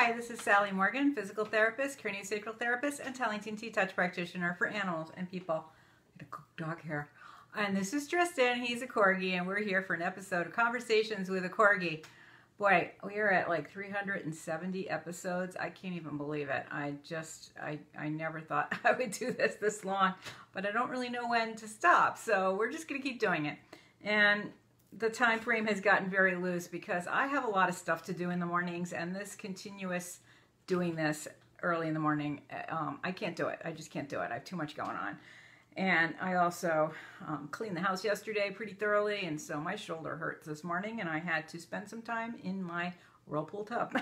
Hi, this is Sally Morgan, physical therapist, craniosacral therapist, and Tellington T-Touch practitioner for animals and people. Dog hair. And this is Tristan. He's a Corgi, and we're here for an episode of Conversations with a Corgi. Boy, we are at like 370 episodes. I can't even believe it. I never thought I would do this long, but I don't really know when to stop. So we're just going to keep doing it. And the time frame has gotten very loose because I have a lot of stuff to do in the mornings, and this continuous doing this early in the morning, I can't do it. I just can't do it. I have too much going on. And I also cleaned the house yesterday pretty thoroughly, and so my shoulder hurts this morning, and I had to spend some time in my whirlpool tub.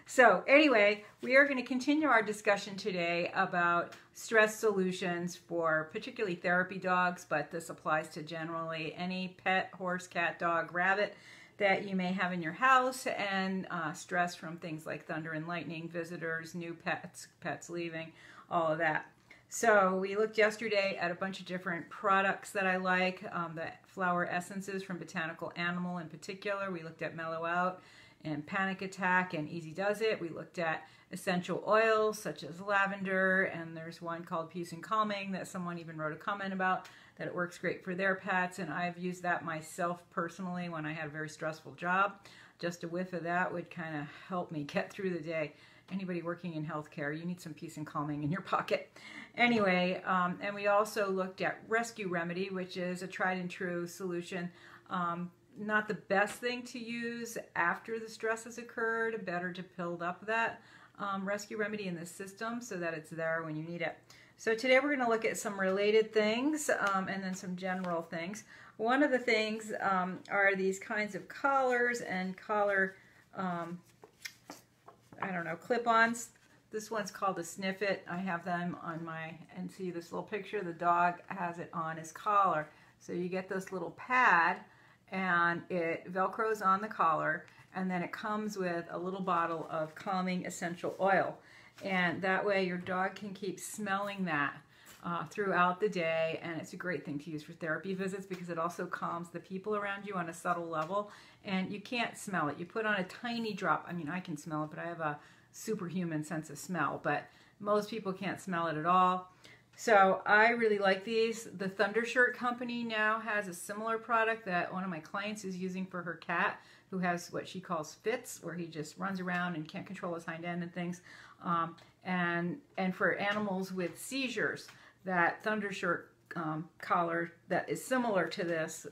So anyway, we are going to continue our discussion today about stress solutions for particularly therapy dogs, but this applies to generally any pet, horse, cat, dog, rabbit that you may have in your house, and stress from things like thunder and lightning, visitors, new pets leaving, all of that. So we looked yesterday at a bunch of different products that I like, the flower essences from Botanical Animal in particular. We looked at Mellow Out and Panic Attack and Easy Does It. We looked at essential oils such as lavender, and there's one called Peace and Calming that someone even wrote a comment about, that it works great for their pets, and I've used that myself personally when I had a very stressful job. Just a whiff of that would kind of help me get through the day. Anybody working in healthcare, you need some peace and calming in your pocket. Anyway, and we also looked at Rescue Remedy, which is a tried and true solution. Not the best thing to use after the stress has occurred. Better to build up that Rescue Remedy in the system so that it's there when you need it. So today we're going to look at some related things and then some general things. One of the things are these kinds of collars and collar clip-ons. This one's called a Sniff It. I have them on my, and see this little picture, the dog has it on his collar. So you get this little pad, and it velcros on the collar, and then it comes with a little bottle of calming essential oil. And that way your dog can keep smelling that throughout the day, and it's a great thing to use for therapy visits because it also calms the people around you on a subtle level, and you can't smell it. You put on a tiny drop. I mean, I can smell it, but I have a superhuman sense of smell, but most people can't smell it at all. So I really like these. The Thundershirt company now has a similar product that one of my clients is using for her cat, who has what she calls fits, where he just runs around and can't control his hind end and things. And for animals with seizures, that Thundershirt collar that is similar to this,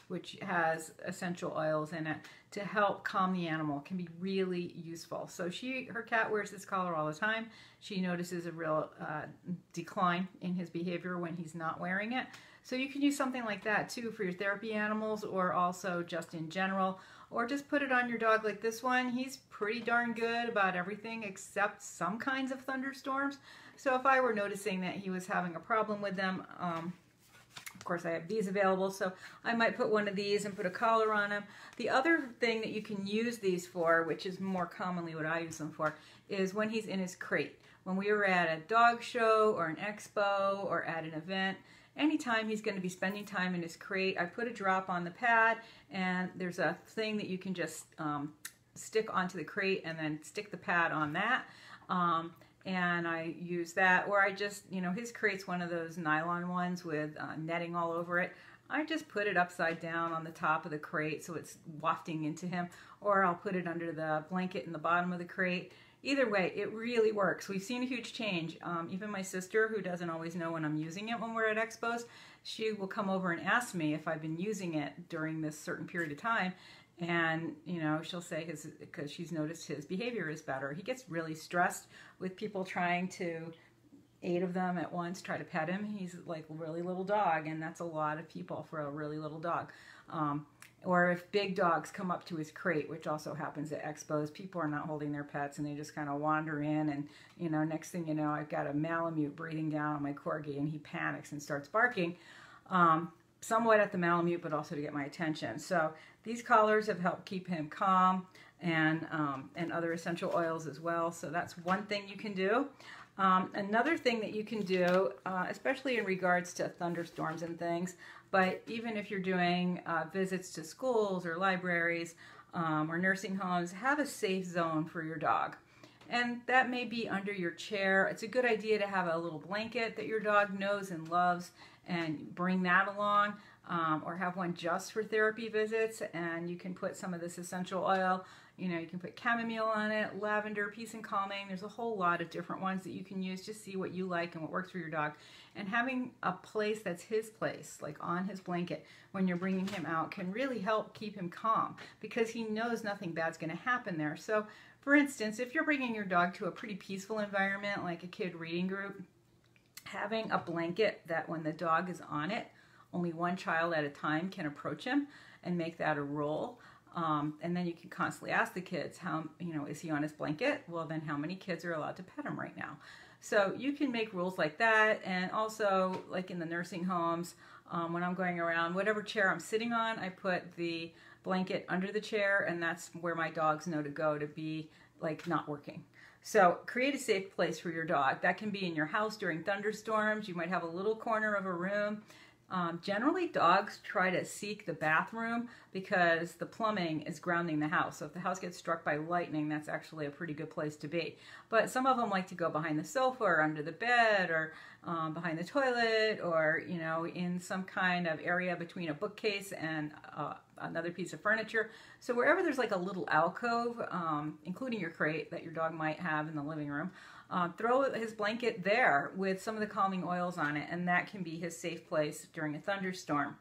which has essential oils in it to help calm the animal, can be really useful. So her cat wears this collar all the time. She notices a real decline in his behavior when he's not wearing it. So you can use something like that too for your therapy animals, or also just in general, or just put it on your dog like this one. He's pretty darn good about everything except some kinds of thunderstorms. So if I were noticing that he was having a problem with them, of course I have these available, so I might put one of these and put a collar on him. The other thing that you can use these for, which is more commonly what I use them for, is when he's in his crate. When we were at a dog show or an expo or at an event, anytime he's going to be spending time in his crate, I put a drop on the pad, and there's a thing that you can just stick onto the crate and then stick the pad on that. And I use that, or I just, his crate's one of those nylon ones with netting all over it. I just put it upside down on the top of the crate so it's wafting into him, or I'll put it under the blanket in the bottom of the crate. Either way, it really works. We've seen a huge change. Even my sister, who doesn't always know when I'm using it when we're at expos, she will come over and ask me if I've been using it during this certain period of time. And, she'll say because she's noticed his behavior is better. He gets really stressed with people trying to, 8 of them at once, try to pet him. He's like a really little dog, and that's a lot of people for a really little dog. Or if big dogs come up to his crate, which also happens at expos, people are not holding their pets and they just kind of wander in, and next thing you know, I've got a Malamute breathing down on my Corgi, and he panics and starts barking. Somewhat at the Malamute, but also to get my attention. So these collars have helped keep him calm, and other essential oils as well. So that's one thing you can do. Another thing that you can do, especially in regards to thunderstorms and things, but even if you're doing visits to schools or libraries or nursing homes, have a safe zone for your dog. And that may be under your chair. It's a good idea to have a little blanket that your dog knows and loves and bring that along, or have one just for therapy visits. And you can put some of this essential oil, you know, you can put chamomile on it, lavender, peace and calming. There's a whole lot of different ones that you can use. Just see what you like and what works for your dog. And having a place that's his place, like on his blanket, when you're bringing him out, can really help keep him calm, because he knows nothing bad's going to happen there. So, for instance, if you're bringing your dog to a pretty peaceful environment, like a kid reading group, having a blanket that when the dog is on it, only one child at a time can approach him, and make that a rule. And then you can constantly ask the kids, how, you know, is he on his blanket? Well, then how many kids are allowed to pet him right now? So you can make rules like that. And also, like in the nursing homes, when I'm going around, whatever chair I'm sitting on, I put the blanket under the chair, and that's where my dogs know to go to be, like, not working. So create a safe place for your dog. That can be in your house during thunderstorms. You might have a little corner of a room. Generally, dogs try to seek the bathroom because the plumbing is grounding the house. So if the house gets struck by lightning, that's actually a pretty good place to be. But some of them like to go behind the sofa or under the bed, or behind the toilet, or, you know, in some kind of area between a bookcase and another piece of furniture. So wherever there's like a little alcove, including your crate that your dog might have in the living room, throw his blanket there with some of the calming oils on it, and that can be his safe place during a thunderstorm.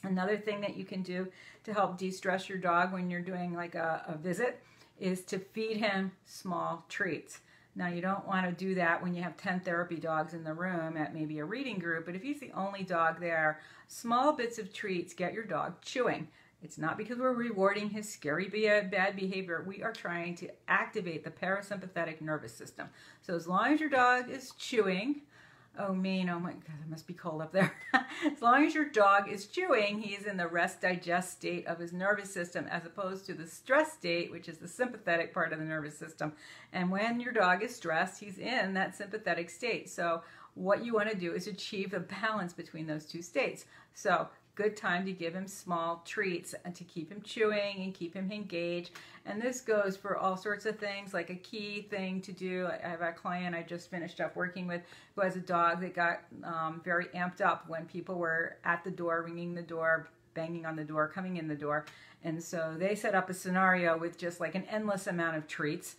Another thing that you can do to help de-stress your dog when you're doing like a visit is to feed him small treats. Now, you don't want to do that when you have 10 therapy dogs in the room at maybe a reading group, but if he's the only dog there, small bits of treats get your dog chewing. It's not because we're rewarding his scary bad behavior. We are trying to activate the parasympathetic nervous system. So as long as your dog is chewing, oh my God, it must be cold up there. As long as your dog is chewing, he's in the rest digest state of his nervous system, as opposed to the stress state, which is the sympathetic part of the nervous system. And when your dog is stressed, he's in that sympathetic state. So what you want to do is achieve a balance between those two states. So good time to give him small treats and to keep him chewing and keep him engaged. And this goes for all sorts of things. Like a key thing to do, I have a client I just finished up working with who has a dog that got very amped up when people were at the door, ringing the door, banging on the door, coming in the door. And so they set up a scenario with just like an endless amount of treats,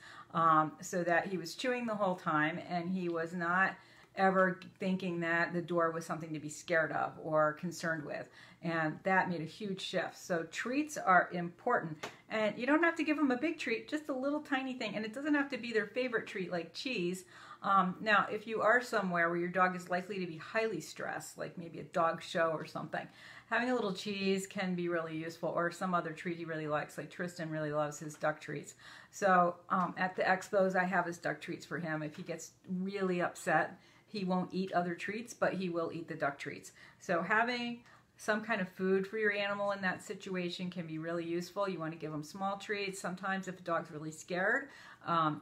so that he was chewing the whole time, and he was not ever thinking that the door was something to be scared of or concerned with. And that made a huge shift. So treats are important. And you don't have to give them a big treat, just a little tiny thing. And it doesn't have to be their favorite treat like cheese. Now, if you are somewhere where your dog is likely to be highly stressed, like maybe a dog show or something, having a little cheese can be really useful, or some other treat he really likes. Like Tristan really loves his duck treats. So at the expos, I have his duck treats for him. If he gets really upset, he won't eat other treats, but he will eat the duck treats. So having some kind of food for your animal in that situation can be really useful. You want to give him small treats. Sometimes if a dog's really scared,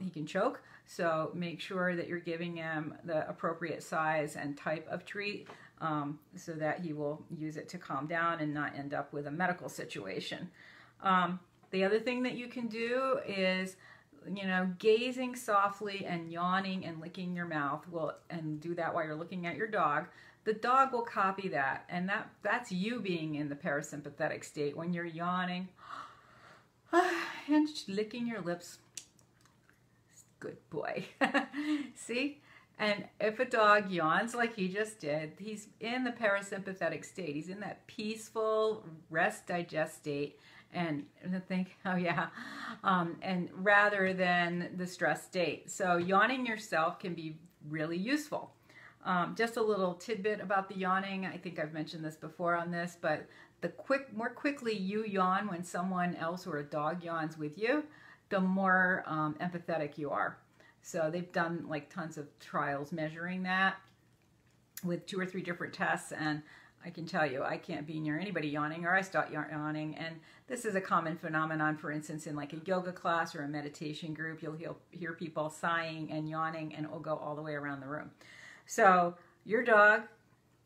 he can choke. So make sure that you're giving him the appropriate size and type of treat, so that he will use it to calm down and not end up with a medical situation. The other thing that you can do is, you know, gazing softly and yawning and licking your mouth and do that while you're looking at your dog. The dog will copy that, and that's you being in the parasympathetic state when you're yawning and licking your lips. Good boy. See? And if a dog yawns like he just did, he's in the parasympathetic state. He's in that peaceful rest digest state. And think, oh yeah, and rather than the stress state. So yawning yourself can be really useful. Just a little tidbit about the yawning. I think I've mentioned this before on this, but more quickly you yawn when someone else or a dog yawns with you, the more empathetic you are. So they've done like tons of trials measuring that with 2 or 3 different tests, and I can tell you, I can't be near anybody yawning, or I start yawning. And this is a common phenomenon, for instance, in like a yoga class or a meditation group. You'll hear people sighing and yawning, and it will go all the way around the room. So your dog,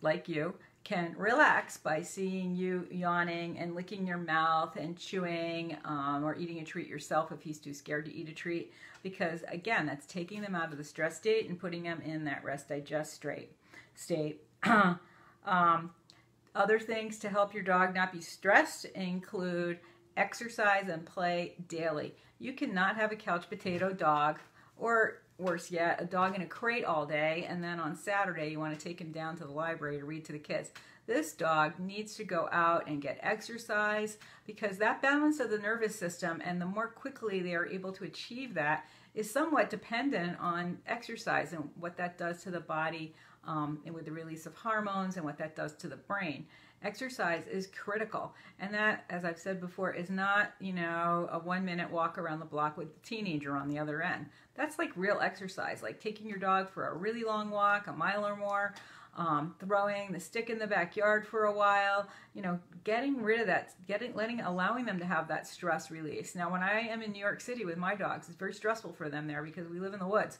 like you, can relax by seeing you yawning and licking your mouth and chewing, or eating a treat yourself if he's too scared to eat a treat, because again, that's taking them out of the stress state and putting them in that rest digest state. Other things to help your dog not be stressed include exercise and play daily. You cannot have a couch potato dog, or worse yet, a dog in a crate all day, and then on Saturday you want to take him down to the library to read to the kids. This dog needs to go out and get exercise, because that balance of the nervous system, and the more quickly they are able to achieve that, is somewhat dependent on exercise and what that does to the body, and with the release of hormones and what that does to the brain. Exercise is critical, and that, as I've said before, is not, you know, a 1-minute walk around the block with a teenager on the other end. That's like real exercise, like taking your dog for a really long walk, a mile or more, throwing the stick in the backyard for a while, you know, getting rid of that, allowing them to have that stress release. Now, when I am in New York City with my dogs, it's very stressful for them there because we live in the woods.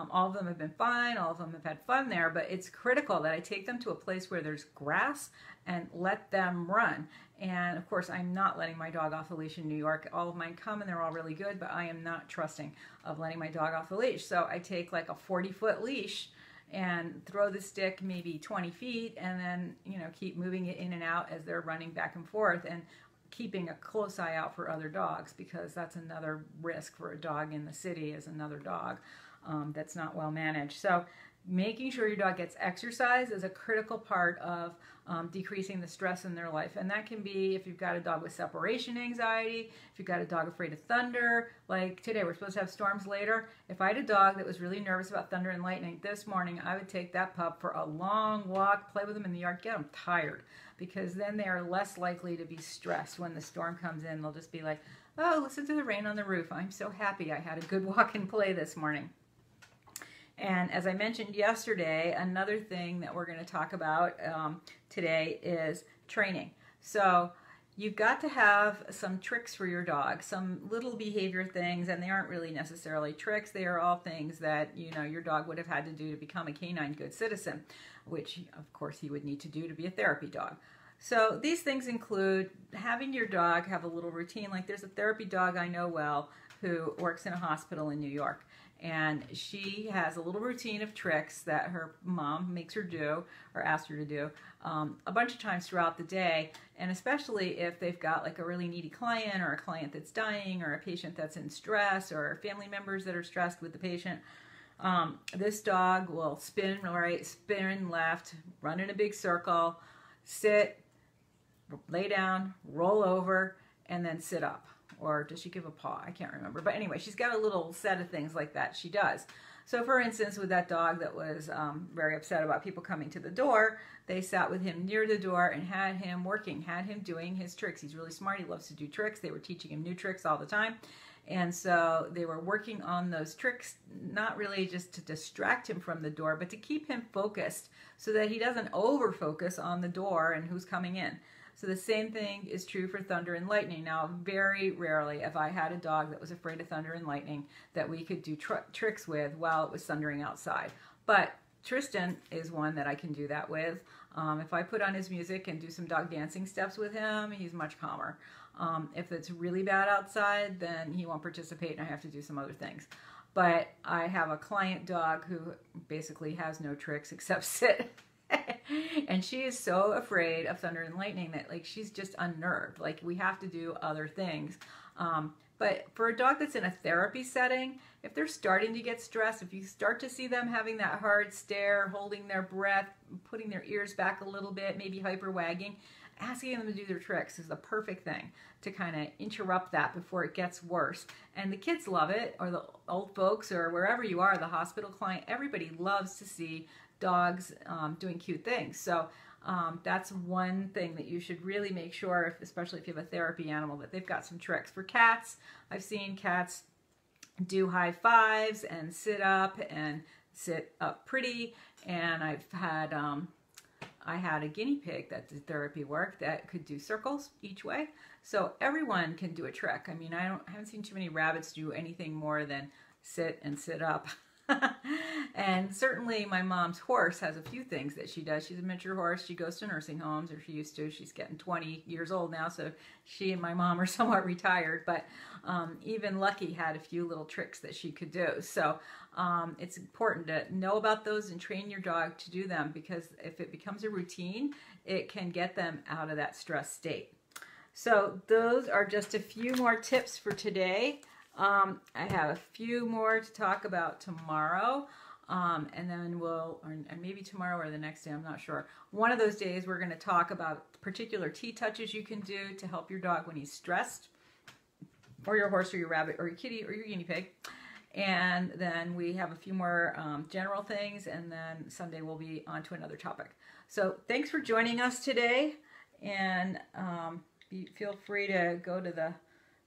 All of them have been fine, all of them have had fun there, but it's critical that I take them to a place where there's grass and let them run. And of course, I'm not letting my dog off the leash in New York. All of mine come and they're all really good, but I am not trusting of letting my dog off the leash. So I take like a 40-foot leash and throw the stick maybe 20 feet, and then, you know, keep moving it in and out as they're running back and forth, and keeping a close eye out for other dogs, because that's another risk for a dog in the city, is another dog that's not well managed. So making sure your dog gets exercise is a critical part of decreasing the stress in their life. And that can be if you've got a dog with separation anxiety, if you've got a dog afraid of thunder, like today we're supposed to have storms later. If I had a dog that was really nervous about thunder and lightning this morning, I would take that pup for a long walk, play with them in the yard, get them tired, because then they are less likely to be stressed when the storm comes in. They'll just be like, oh, listen to the rain on the roof. I'm so happy I had a good walk and play this morning. And as I mentioned yesterday, another thing that we're going to talk about today is training. So you've got to have some tricks for your dog, some little behavior things, and they aren't really necessarily tricks. They are all things that, you know, your dog would have had to do to become a canine good citizen, which of course he would need to do to be a therapy dog. So these things include having your dog have a little routine. Like there's a therapy dog I know well who works in a hospital in New York. And she has a little routine of tricks that her mom makes her do, or asks her to do, a bunch of times throughout the day. And especially if they've got like a really needy client, or a client that's dying, or a patient that's in stress, or family members that are stressed with the patient, this dog will spin right, spin left, run in a big circle, sit, lay down, roll over, and then sit up. Or does she give a paw? I can't remember. But anyway, she's got a little set of things like that she does. So for instance, with that dog that was very upset about people coming to the door, they sat with him near the door and had him working, had him doing his tricks. He's really smart. He loves to do tricks. They were teaching him new tricks all the time. And so they were working on those tricks, not really just to distract him from the door, but to keep him focused so that he doesn't over-focus on the door and who's coming in. So the same thing is true for thunder and lightning. Now, very rarely have I had a dog that was afraid of thunder and lightning that we could do tricks with while it was thundering outside. But Tristan is one that I can do that with. If I put on his music and do some dog dancing steps with him, he's much calmer. If it's really bad outside, then he won't participate and I have to do some other things. But I have a client dog who basically has no tricks except sit. And she is so afraid of thunder and lightning that like she's just unnerved. Like we have to do other things. But for a dog that's in a therapy setting, if they're starting to get stressed, if you start to see them having that hard stare, holding their breath, putting their ears back a little bit, maybe hyper wagging, asking them to do their tricks is the perfect thing to kind of interrupt that before it gets worse. And the kids love it, or the old folks, or wherever you are, the hospital client, everybody loves to see dogs doing cute things. So that's one thing that you should really make sure, especially if you have a therapy animal, that they've got some tricks. For cats, I've seen cats do high fives and sit up pretty. And I've had I had a guinea pig that did therapy work that could do circles each way. So everyone can do a trick. I mean, I haven't seen too many rabbits do anything more than sit and sit up. And certainly my mom's horse has a few things that she does. She's a miniature horse. She goes to nursing homes, or she used to. She's getting 20 years old now, so she and my mom are somewhat retired. But even Lucky had a few little tricks that she could do. So it's important to know about those and train your dog to do them, because if it becomes a routine, it can get them out of that stress state. So those are just a few more tips for today. I have a few more to talk about tomorrow, and then and maybe tomorrow or the next day, I'm not sure. One of those days we're going to talk about particular T-touches you can do to help your dog when he's stressed, or your horse or your rabbit or your kitty or your guinea pig. And then we have a few more general things, and then Sunday we'll be on to another topic. So thanks for joining us today, and feel free to go to the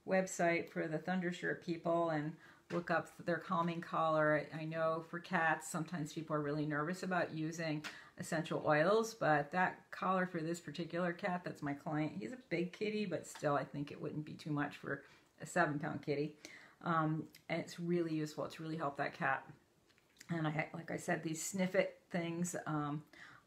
website for the Thundershirt people and look up their calming collar. I know for cats, sometimes people are really nervous about using essential oils, but that collar for this particular cat, that's my client, he's a big kitty, but still I think it wouldn't be too much for a 7-pound kitty. And it's really useful. It's really helped that cat. And like I said, these Sniff It things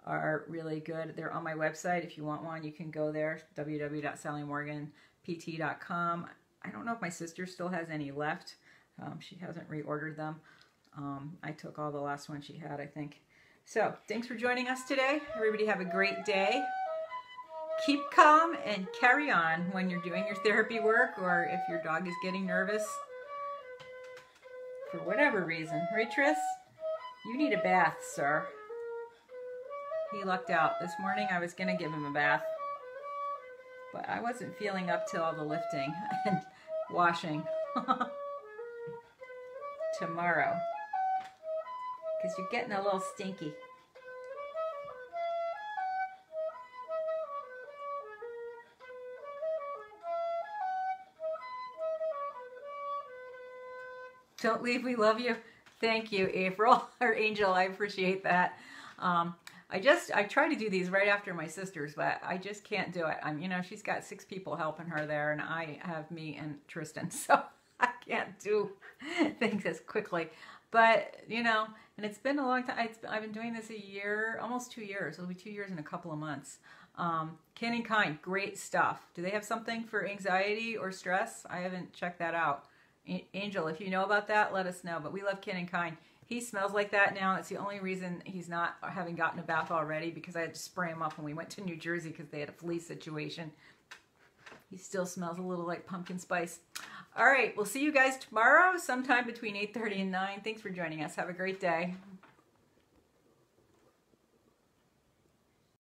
are really good. They're on my website. If you want one, you can go there, www.sallymorganpt.com. I don't know if my sister still has any left. She hasn't reordered them. I took all the last one she had, I think. So thanks for joining us today. Everybody have a great day. Keep calm and carry on when you're doing your therapy work, or if your dog is getting nervous for whatever reason. Right, Tris? You need a bath, sir. He lucked out. This morning I was going to give him a bath, but I wasn't feeling up to all the lifting and washing tomorrow, because you're getting a little stinky. Don't leave, we love you. Thank you, April, or Angel, I appreciate that. I try to do these right after my sister's, but I just can't do it. You know, she's got 6 people helping her there, and I have me and Tristan, so I can't do things as quickly. But, you know, and it's been a long time. I've been doing this a year, almost 2 years. It'll be 2 years in a couple of months. Kin and Kind, great stuff. Do they have something for anxiety or stress? I haven't checked that out. Angel, if you know about that, let us know. But we love Kin and Kind. He smells like that now. It's the only reason he's not having gotten a bath already, because I had to spray him up when we went to New Jersey because they had a flea situation. He still smells a little like pumpkin spice. All right, we'll see you guys tomorrow sometime between 8:30 and 9. Thanks for joining us. Have a great day.